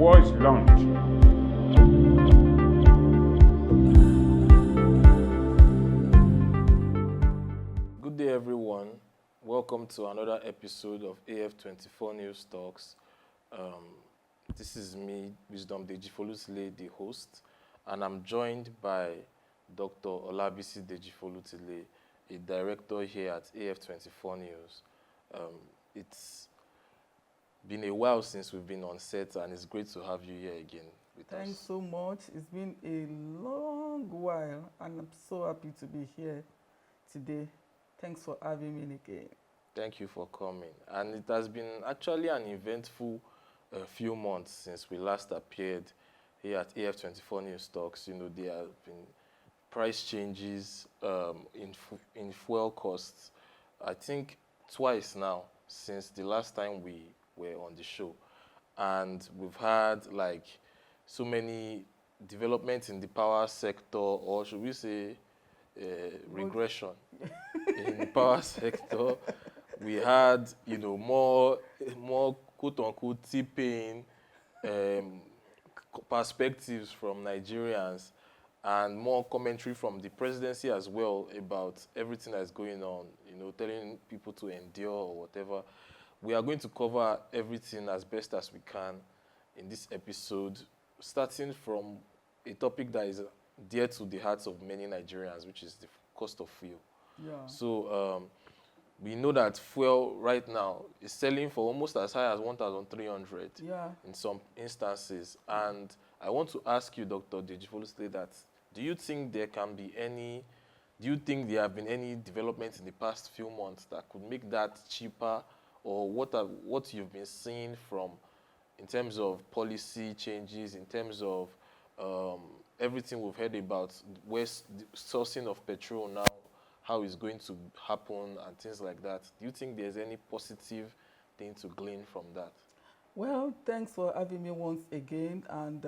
war is launched. Good day, everyone. Welcome to another episode of AF24 News Talks. This is me, Wisdom Dejifolutile, the host, and I'm joined by Dr. Olabisi Dejifolutile, a director here at AF24 News. It's been a while since we've been on set, and it's great to have you here again with us. Thanks so much. It's been a long while, and I'm so happy to be here today. Thanks for having me again. Thank you for coming. And it has been actually an eventful few months since we last appeared here at AF24 News Talks. You know, there have been price changes in fuel costs, I think twice now since the last time we were on the show. And we've had like so many developments in the power sector, or should we say regression in the power sector. We had, you know, more quote-unquote tipping perspectives from Nigerians, and more commentary from the presidency as well about everything that's going on, you know, telling people to endure or whatever. We are going to cover everything as best as we can in this episode, starting from a topic that is dear to the hearts of many Nigerians, which is the cost of fuel. Yeah. So we know that fuel right now is selling for almost as high as 1,300 in some instances. And I want to ask you, Dr. Dejifolutile, that do you think there have been any developments in the past few months that could make that cheaper, or what you've been seeing from in terms of policy changes, in terms of everything we've heard about West sourcing of petrol now, how it's going to happen and things like that? Do you think there's any positive thing to glean from that? Well, thanks for having me once again. And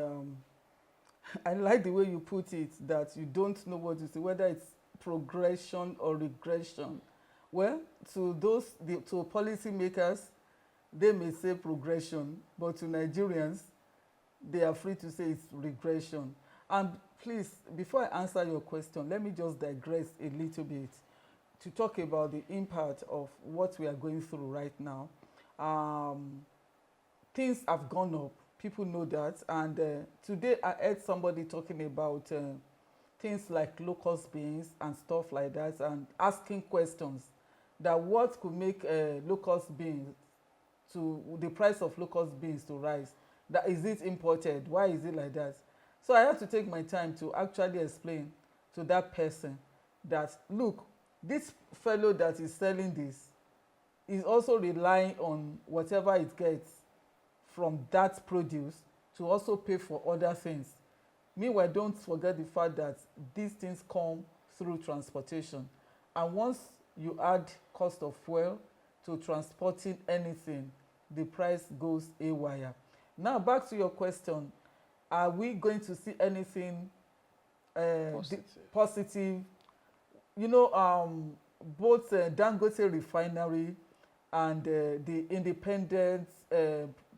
I like the way you put it, that you don't know what to say, whether it's progression or regression. Well, to policymakers, they may say progression, but to Nigerians, they are free to say it's regression. And please, before I answer your question, let me just digress a little bit to talk about the impact of what we are going through right now. Things have gone up. People know that. And today I heard somebody talking about things like locust beans and stuff like that, and asking questions that what could make locust beans the price of locust beans to rise. That is it imported? Why is it like that? So I had to take my time to actually explain to that person that, look, this fellow that is selling this is also relying on whatever it gets from that produce to also pay for other things. Meanwhile, don't forget the fact that these things come through transportation. And once you add cost of fuel to transporting anything, the price goes haywire. Now, back to your question. Are we going to see anything positive? You know, both Dangote Refinery and the Independent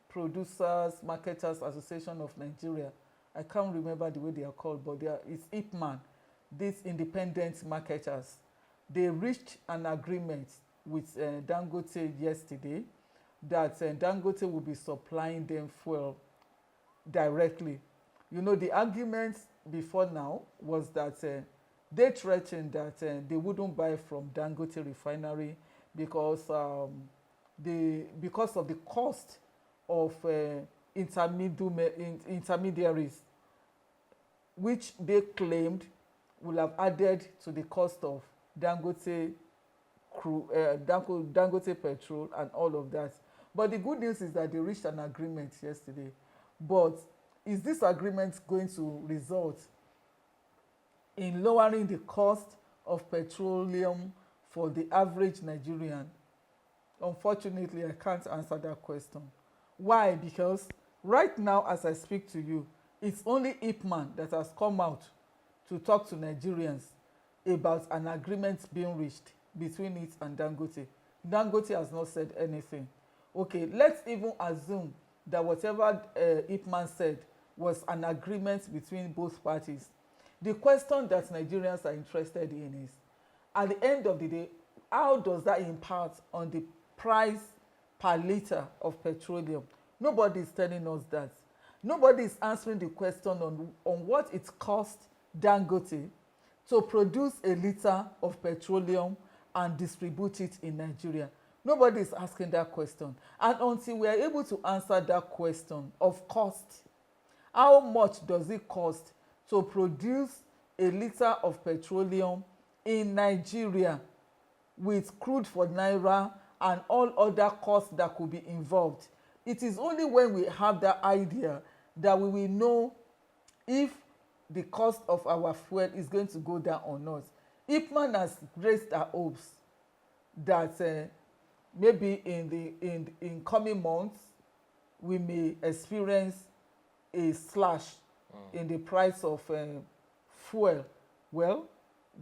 Producers Marketers Association of Nigeria, I can't remember the way they are called, but it's IPMAN, these independent marketers. They reached an agreement with Dangote yesterday that Dangote will be supplying them fuel directly. You know, the argument before now was that they threatened that they wouldn't buy from Dangote Refinery because of the cost of intermediaries, which they claimed will have added to the cost of Dangote petrol and all of that. But the good news is that they reached an agreement yesterday. But is this agreement going to result in lowering the cost of petroleum for the average Nigerian? Unfortunately, I can't answer that question. Why? Because right now, as I speak to you, it's only IPMAN that has come out to talk to Nigerians about an agreement being reached between it and Dangote. Dangote has not said anything. Okay, let's even assume that whatever Ipman said was an agreement between both parties. The question that Nigerians are interested in is, at the end of the day, how does that impact on the price per litre of petroleum? Nobody is telling us that. Nobody is answering the question on what it costs Dangote to produce a litre of petroleum and distribute it in Nigeria. Nobody is asking that question. And until we are able to answer that question of cost, how much does it cost to produce a litre of petroleum in Nigeria with crude for naira and all other costs that could be involved? It is only when we have that idea that we will know if the cost of our fuel is going to go down or not. Ipman has raised our hopes that maybe in coming months we may experience a slash in the price of fuel. Well,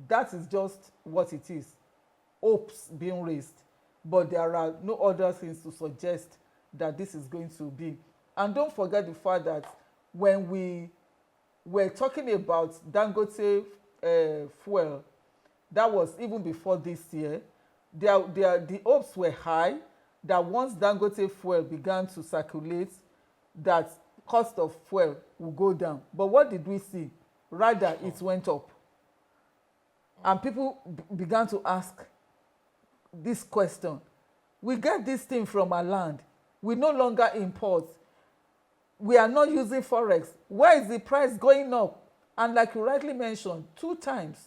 that is just what it is. Hopes being raised, but there are no other things to suggest that this is going to be. And don't forget the fact that when we were talking about Dangote fuel, that was even before this year, the hopes were high that once Dangote fuel began to circulate, that cost of fuel will go down. But what did we see? Rather, it went up. And people began to ask this question. We get this thing from our land. We no longer import. We are not using forex. Why is the price going up? And like you rightly mentioned, 2 times.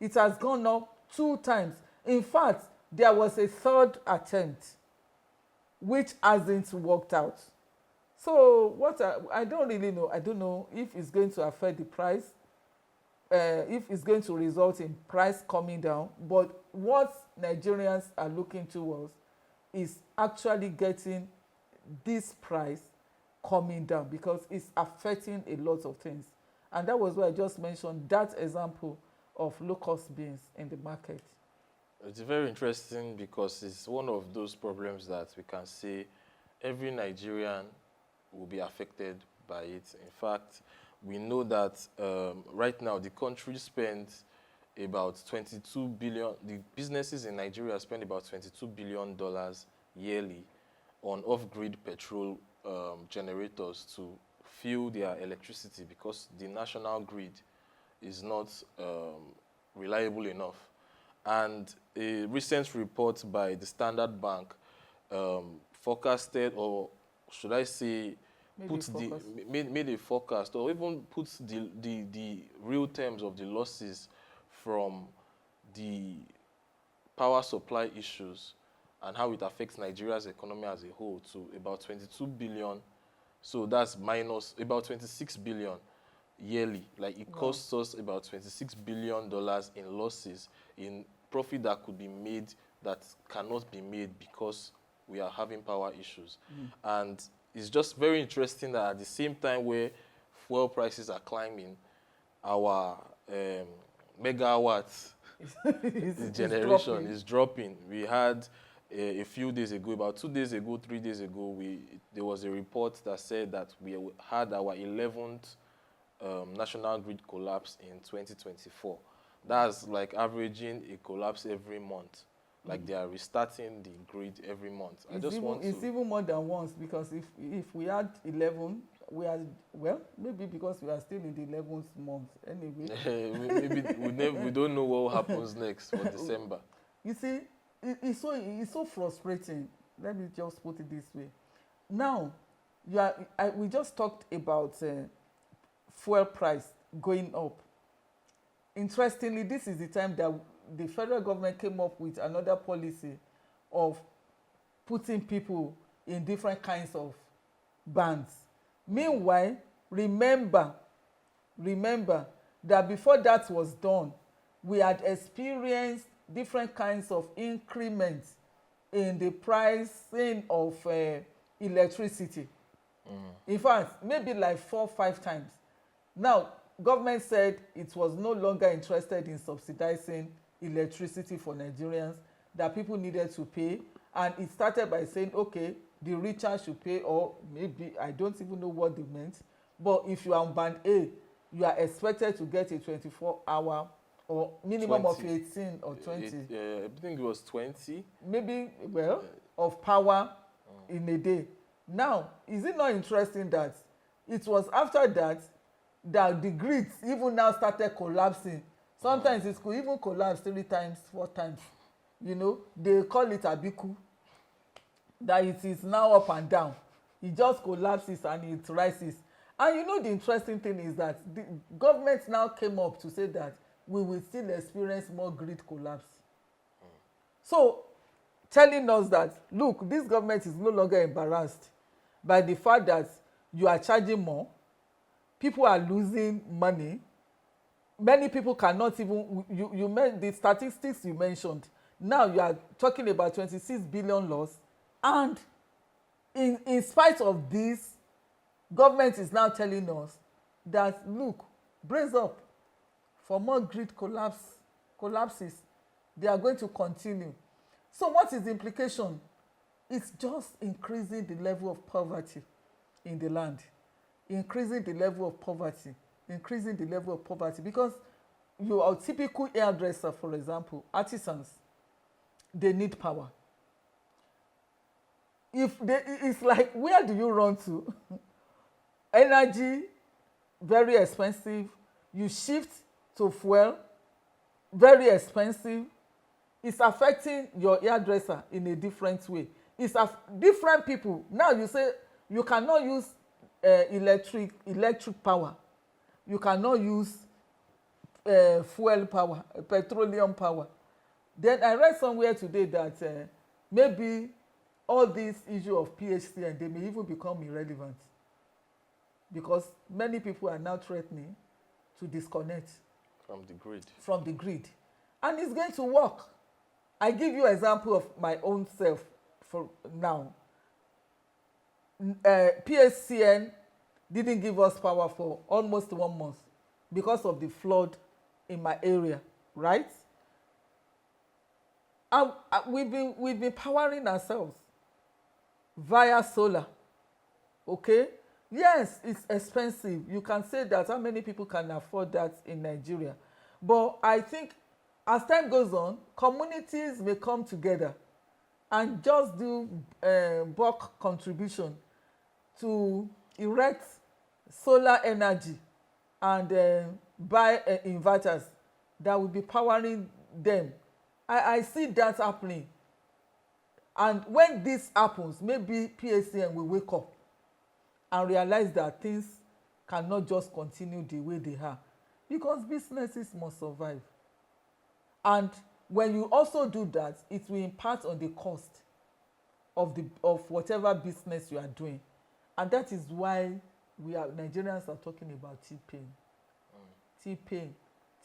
It has gone up 2 times. In fact, there was a 3rd attempt which hasn't worked out. So I don't really know. I don't know if it's going to affect the price, if it's going to result in price coming down. But what Nigerians are looking towards is actually getting this price coming down, because it's affecting a lot of things. And that was why I just mentioned that example of low-cost beans in the market. It's very interesting because it's one of those problems that we can say every Nigerian will be affected by it. In fact, we know that right now the country spends about 22 billion, the businesses in Nigeria spend about $22 billion yearly on off-grid petrol generators to fuel their electricity, because the national grid is not reliable enough. And a recent report by the Standard Bank forecasted, or should I say, made a forecast, or even puts the real terms of the losses from the power supply issues and how it affects Nigeria's economy as a whole to about 22 billion. So that's minus about 26 billion yearly. Like it costs us about $26 billion in losses, in profit that could be made that cannot be made because we are having power issues. And it's just very interesting that at the same time where fuel prices are climbing, our megawatts generation is dropping. We had a few days ago, about 2 days ago, 3 days ago, there was a report that said that we had our 11th national grid collapse in 2024. That's like averaging a collapse every month. Like they are restarting the grid every month. It's even more than once, because if we had 11, we are, well, maybe because we are still in the 11th month anyway. Maybe we don't know what happens next for December. You see, it's so frustrating. Let me just put it this way. Now, we just talked about fuel price going up. Interestingly, this is the time that the federal government came up with another policy of putting people in different kinds of bands. Meanwhile, remember that before that was done, we had experienced different kinds of increments in the pricing of electricity. In fact, maybe like 4 or 5 times. Now, government said it was no longer interested in subsidizing electricity for Nigerians, that people needed to pay. And it started by saying, okay, the richer should pay, or maybe I don't even know what they meant. But if you are on band A, you are expected to get a 24-hour or minimum 20. of 18 or 20. I think it was 20. Maybe, well, of power in a day. Now, is it not interesting that it was after that that the grids even now started collapsing? Sometimes it could even collapse 3 times, 4 times. You know, they call it abiku, that it is now up and down. It just collapses and it rises. And you know, the interesting thing is that the government now came up to say that we will still experience more grid collapse. So, telling us that, look, this government is no longer embarrassed by the fact that you are charging more, people are losing money, many people cannot even, you meant the statistics you mentioned, now you are talking about 26 billion loss, and in spite of this, government is now telling us that, look, brace up for more grid collapses. They are going to continue. So what is the implication? It's just increasing the level of poverty in the land. Increasing the level of poverty. Increasing the level of poverty. Because you are a typical hairdresser, for example, artisans, they need power. It's like, where do you run to? Energy, very expensive. You shift to fuel, very expensive. It's affecting your hairdresser in a different way. It's different people. Now you say you cannot use electric power. You cannot use fuel power, petroleum power. Then I read somewhere today that maybe all this issue of PHCN, they may even become irrelevant, because many people are now threatening to disconnect from the grid. And it's going to work. I give you an example of my own self for now. PHCN didn't give us power for almost 1 month because of the flood in my area, right? And we've been powering ourselves via solar, okay? Yes, it's expensive. You can say that. How many people can afford that in Nigeria? But I think as time goes on, communities may come together and just do bulk contribution to erect solar energy and buy inverters that will be powering them. I see that happening. And when this happens, maybe PACN will wake up and realize that things cannot just continue the way they are, because businesses must survive. And when you also do that, it will impact on the cost of whatever business you are doing. And that is why Nigerians are talking about T-pain.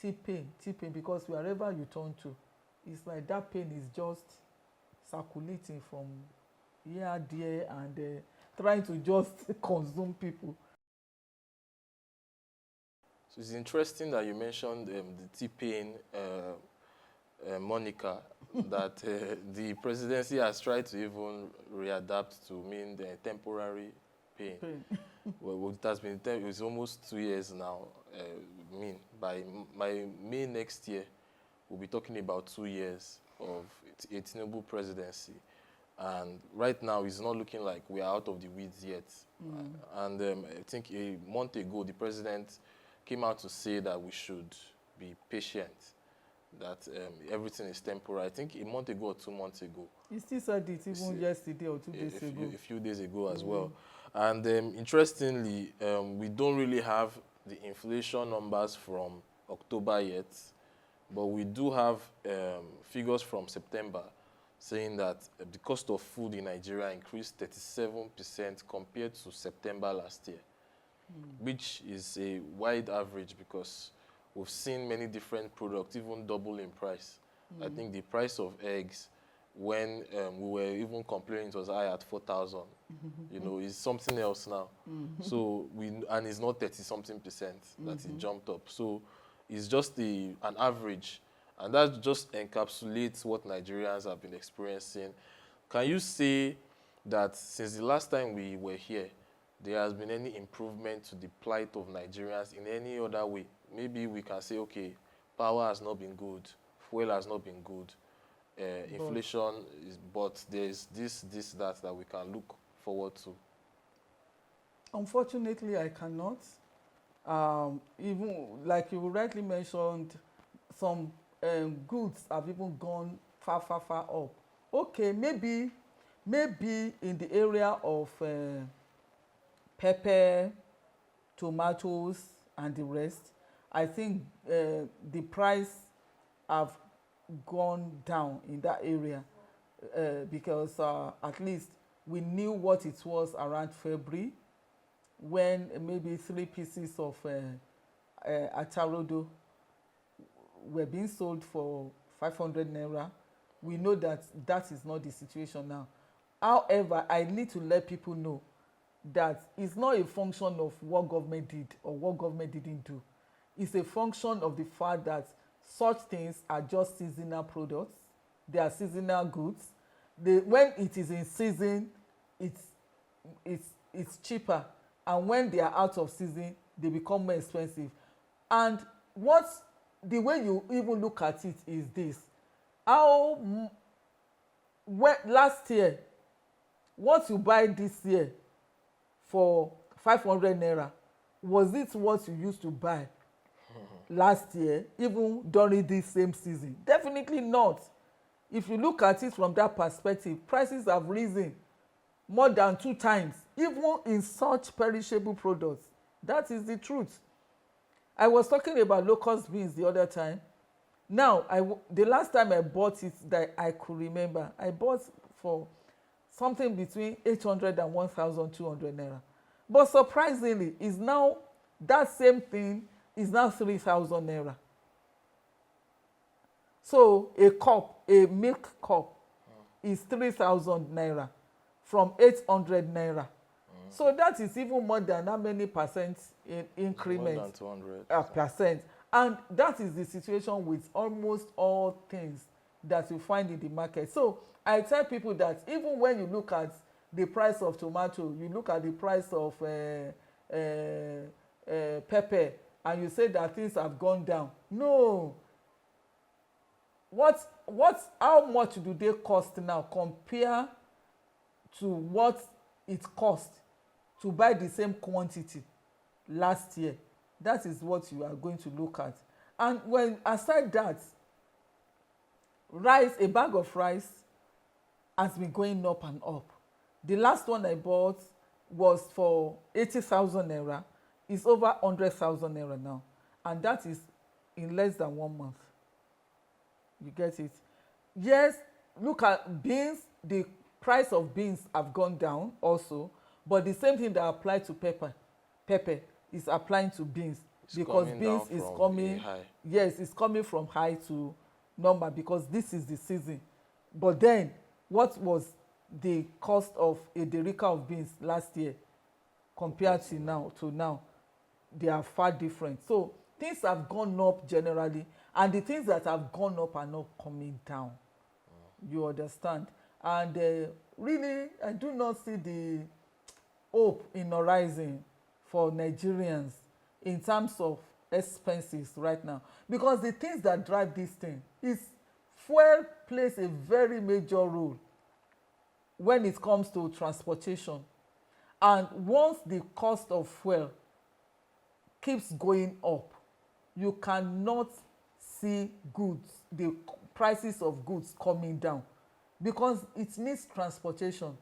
T-pain, because wherever you turn to, it's like that pain is just circulating from here, there, and trying to just consume people. So it's interesting that you mentioned the T-pain moniker that the presidency has tried to even readapt to mean the temporary pain. Well, it has been it's almost 2 years now. By May next year, we'll be talking about 2 years of a Tinubu presidency. And right now, it's not looking like we are out of the weeds yet. And I think a month ago, the president came out to say that we should be patient, that everything is temporary. I think a month ago or 2 months ago. He still said it even yesterday or 2 days ago. A few days ago as well. And interestingly, we don't really have the inflation numbers from October yet, but we do have figures from September saying that the cost of food in Nigeria increased 37% compared to September last year, which is a wide average, because we've seen many different products even double in price. I think the price of eggs, when we were even complaining it was high at 4,000, you know, is something else now. So and it's not 30-something% that it jumped up. So it's just an average, and that just encapsulates what Nigerians have been experiencing. Can you say that since the last time we were here, there has been any improvement to the plight of Nigerians in any other way. Maybe we can say, okay, power has not been good, fuel has not been good, inflation is, but there's this, that we can look forward to. Unfortunately, I cannot. Even like you rightly mentioned, some goods have even gone far, far, far up. Okay, maybe in the area of pepper, tomatoes, and the rest, I think the price have gone down in that area because at least we knew what it was around February, when maybe 3 pieces of atarodo were being sold for 500 naira. We know that that is not the situation now. However, I need to let people know that it's not a function of what government did or what government didn't do. It's a function of the fact that such things are just seasonal products. They are seasonal goods. When it is in season, it's cheaper, and when they are out of season, they become more expensive. And the way you even look at it is this: last year, what you buy this year for 500 naira, was it what you used to buy last year, even during this same season? Definitely not. If you look at it from that perspective, prices have risen more than 2 times, even in such perishable products. That is the truth. I was talking about locust beans the other time. Now, the last time I bought it that I could remember, I bought for something between 800 and 1,200 naira. But surprisingly, is now that same thing is now 3,000 naira. So a milk cup is 3,000 naira from 800 naira. So that is even more than how many percent increment? More than 200 percent. And that is the situation with almost all things that you find in the market. So I tell people that even when you look at the price of tomato, you look at the price of pepper, and you say that things have gone down. No. How much do they cost now compared to what it cost to buy the same quantity last year? That is what you are going to look at. And when aside that, a bag of rice has been going up and up. The last one I bought was for 80,000 naira. It's over 100,000 naira now, and that is in less than 1 month. You get it? Yes, look at beans. The price of beans have gone down also, but the same thing that applied to pepper is applying to beans, because beans is coming high. Yes, it's coming from high to normal because this is the season. But then, what was the cost of a derica of beans last year compared to now? They are far different. So things have gone up generally, and the things that have gone up are not coming down. You understand? And really, I do not see the hope in horizon for Nigerians in terms of expenses right now, because the things that drive this thing is fuel plays a very major role when it comes to transportation. And once the cost of fuel keeps going up, you cannot see the prices of goods coming down, because it needs transportation.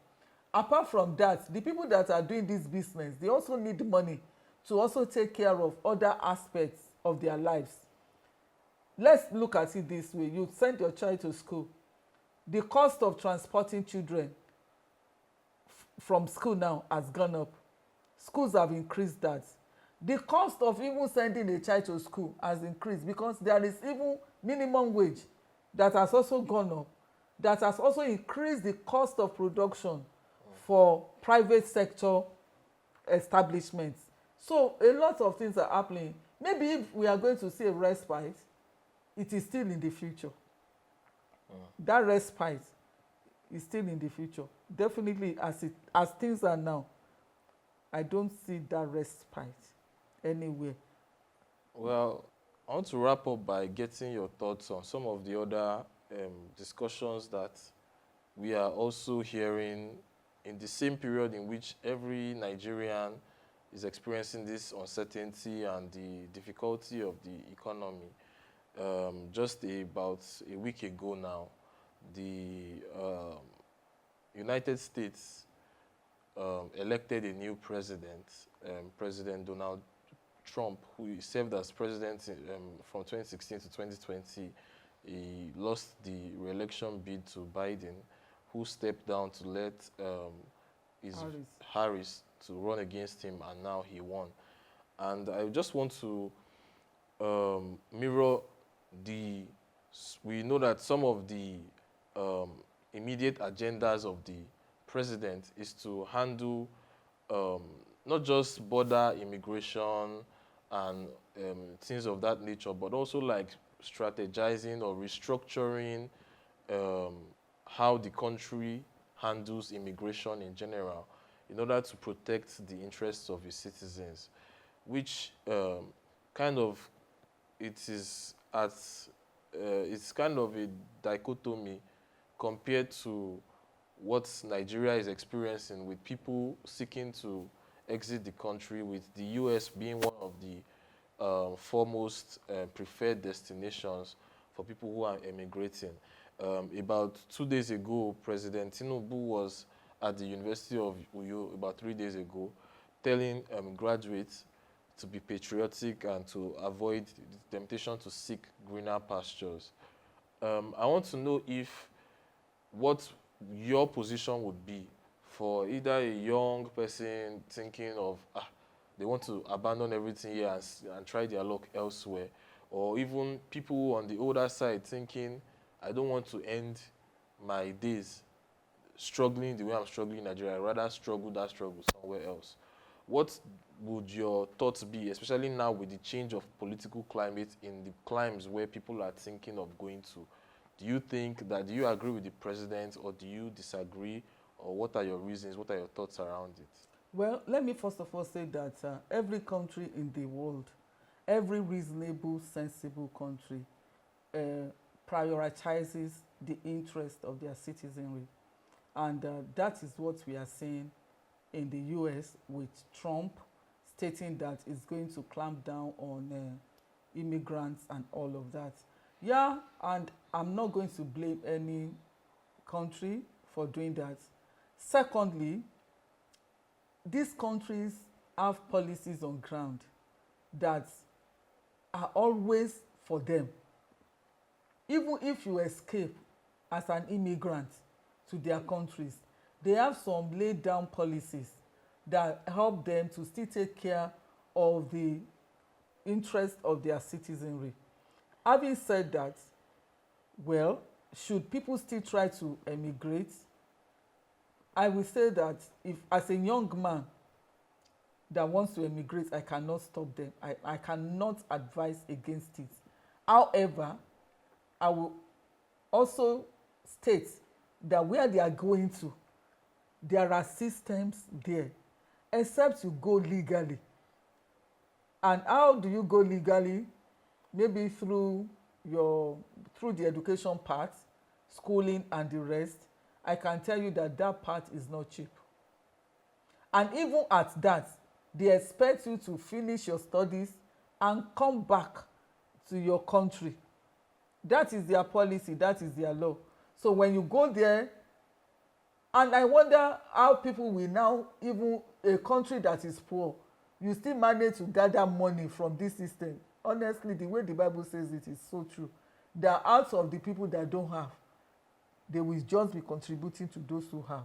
Apart from that, the people that are doing this business, they also need money to also take care of other aspects of their lives. Let's look at it this way. You send your child to school. The cost of transporting children from school now has gone up. Schools have increased that. The cost of even sending a child to school has increased, because there is even minimum wage that has also gone up, that has also increased the cost of production for private sector establishments. So a lot of things are happening. Maybe if we are going to see a respite, it is still in the future. That respite is still in the future. Definitely, as things are now, I don't see that respite anywhere. Well, I want to wrap up by getting your thoughts on some of the other discussions that we are also hearing in the same period in which every Nigerian is experiencing this uncertainty and the difficulty of the economy. Just about a week ago now, the United States elected a new president, President Donald Trump, who served as president from 2016 to 2020. He lost the re-election bid to Biden, who stepped down to let his Harris to run against him, and now he won. And I just want to mirror we know that some of the immediate agendas of the president is to handle not just border immigration and things of that nature, but also like strategizing or restructuring how the country handles immigration in general in order to protect the interests of its citizens, which kind of it's kind of a dichotomy compared to what Nigeria is experiencing, with people seeking to exit the country, with the US being one of the foremost preferred destinations for people who are emigrating. About 2 days ago, President Tinubu was at the University of Uyo about 3 days ago, telling graduates to be patriotic and to avoid the temptation to seek greener pastures. I want to know what your position would be for either a young person thinking of they want to abandon everything here and try their luck elsewhere, or even people on the older side thinking, I don't want to end my days struggling the way I'm struggling in Nigeria. I'd rather struggle that struggle somewhere else. What would your thoughts be, especially now with the change of political climate in the climes where people are thinking of going to? Do you agree with the president, or do you disagree, or what are your reasons, what are your thoughts around it? Well, let me first of all say that every country in the world, every reasonable, sensible country prioritizes the interest of their citizenry. And that is what we are seeing in the US, with Trump stating that it's going to clamp down on immigrants and all of that. Yeah, and I'm not going to blame any country for doing that. Secondly, these countries have policies on ground that are always for them. Even if you escape as an immigrant to their countries, they have some laid down policies that help them to still take care of the interest of their citizenry. Having said that, well, should people still try to emigrate? I will say that if, as a young man that wants to emigrate, I cannot stop them. I cannot advise against it. However, I will also state that where they are going to, there are systems there, except you go legally. And how do you go legally? Maybe through the education part, schooling and the rest. I can tell you that that part is not cheap. And even at that, they expect you to finish your studies and come back to your country. That is their policy, that is their law. So when you go there, and I wonder how people will now, even a country that is poor, you still manage to gather money from this system. Honestly, the way the Bible says it is so true. That out of the people that don't have, they will just be contributing to those who have.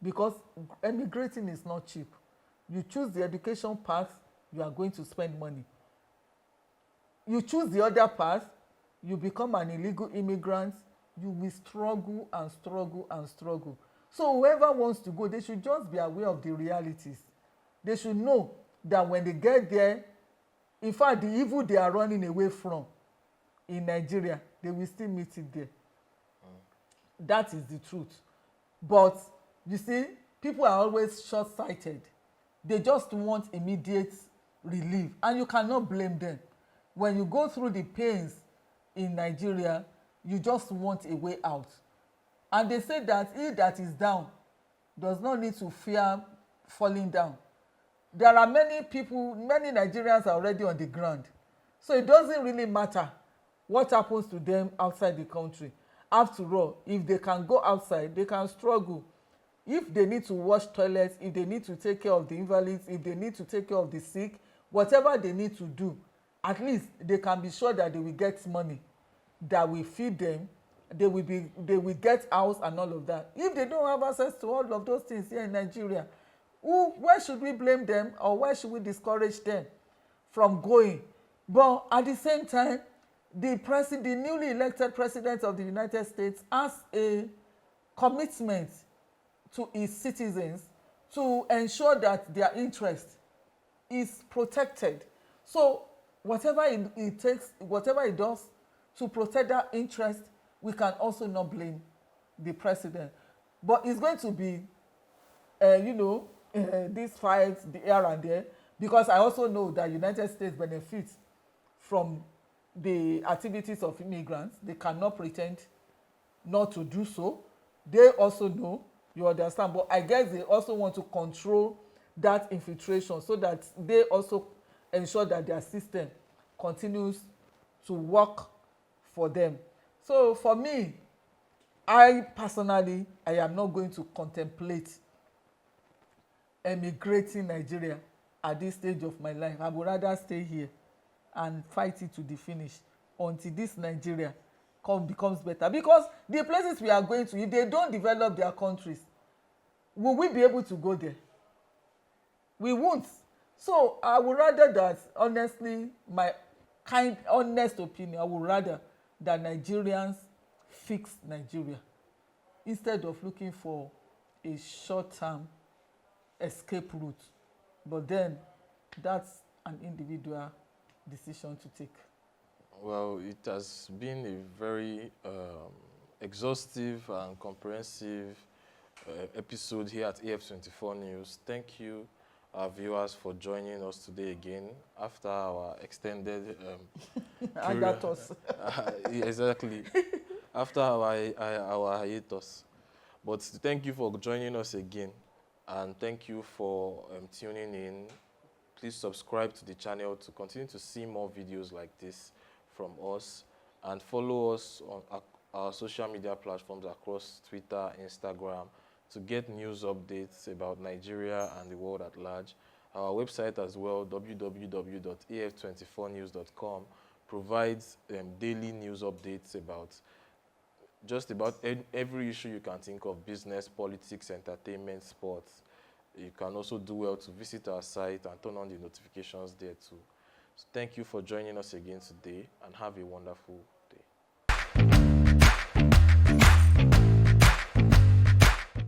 Because emigrating is not cheap. You choose the education path, you are going to spend money. You choose the other path, you become an illegal immigrant, you will struggle and struggle and struggle. So whoever wants to go, they should just be aware of the realities. They should know that when they get there, in fact, the evil they are running away from in Nigeria, they will still meet it there. That is the truth. But you see, people are always short-sighted. They just want immediate relief, and you cannot blame them. When you go through the pains in Nigeria, you just want a way out. And they say that he that is down does not need to fear falling down. There are many people, many Nigerians are already on the ground. So it doesn't really matter what happens to them outside the country. After all, if they can go outside, they can struggle. If they need to wash toilets, if they need to take care of the invalids, if they need to take care of the sick, whatever they need to do, at least they can be sure that they will get money that will feed them. They will get house and all of that. If they don't have access to all of those things here in Nigeria, where should we blame them, or where should we discourage them from going? But at the same time, the newly elected president of the United States has a commitment to his citizens to ensure that their interest is protected. So whatever it takes, whatever it does to protect that interest, we can also not blame the president. But it's going to be, these fights, the here and there, because I also know that United States benefits from the activities of immigrants. They cannot pretend not to do so. They also know, you understand, but I guess they also want to control that infiltration so that they also ensure that their system continues to work for them. So for me, I personally am not going to contemplate emigrating Nigeria at this stage of my life. I would rather stay here and fight it to the finish until this Nigeria becomes better. Because the places we are going to, if they don't develop their countries, will we be able to go there? We won't. So I would rather that, honestly, my honest opinion, I would rather that Nigerians fix Nigeria instead of looking for a short-term escape route. But then that's an individual decision to take. Well, it has been a very exhaustive and comprehensive episode here at AF24 News. Thank you, our viewers, for joining us today again after our extended hiatus. Exactly. After our hiatus. But thank you for joining us again, and thank you for tuning in. Please subscribe to the channel to continue to see more videos like this from us, and follow us on our social media platforms across Twitter, Instagram, to get news updates about Nigeria and the world at large. Our website as well, www.af24news.com, provides daily news updates about just about every issue you can think of: business, politics, entertainment, sports. You can also do well to visit our site and turn on the notifications there too. So thank you for joining us again today, and have a wonderful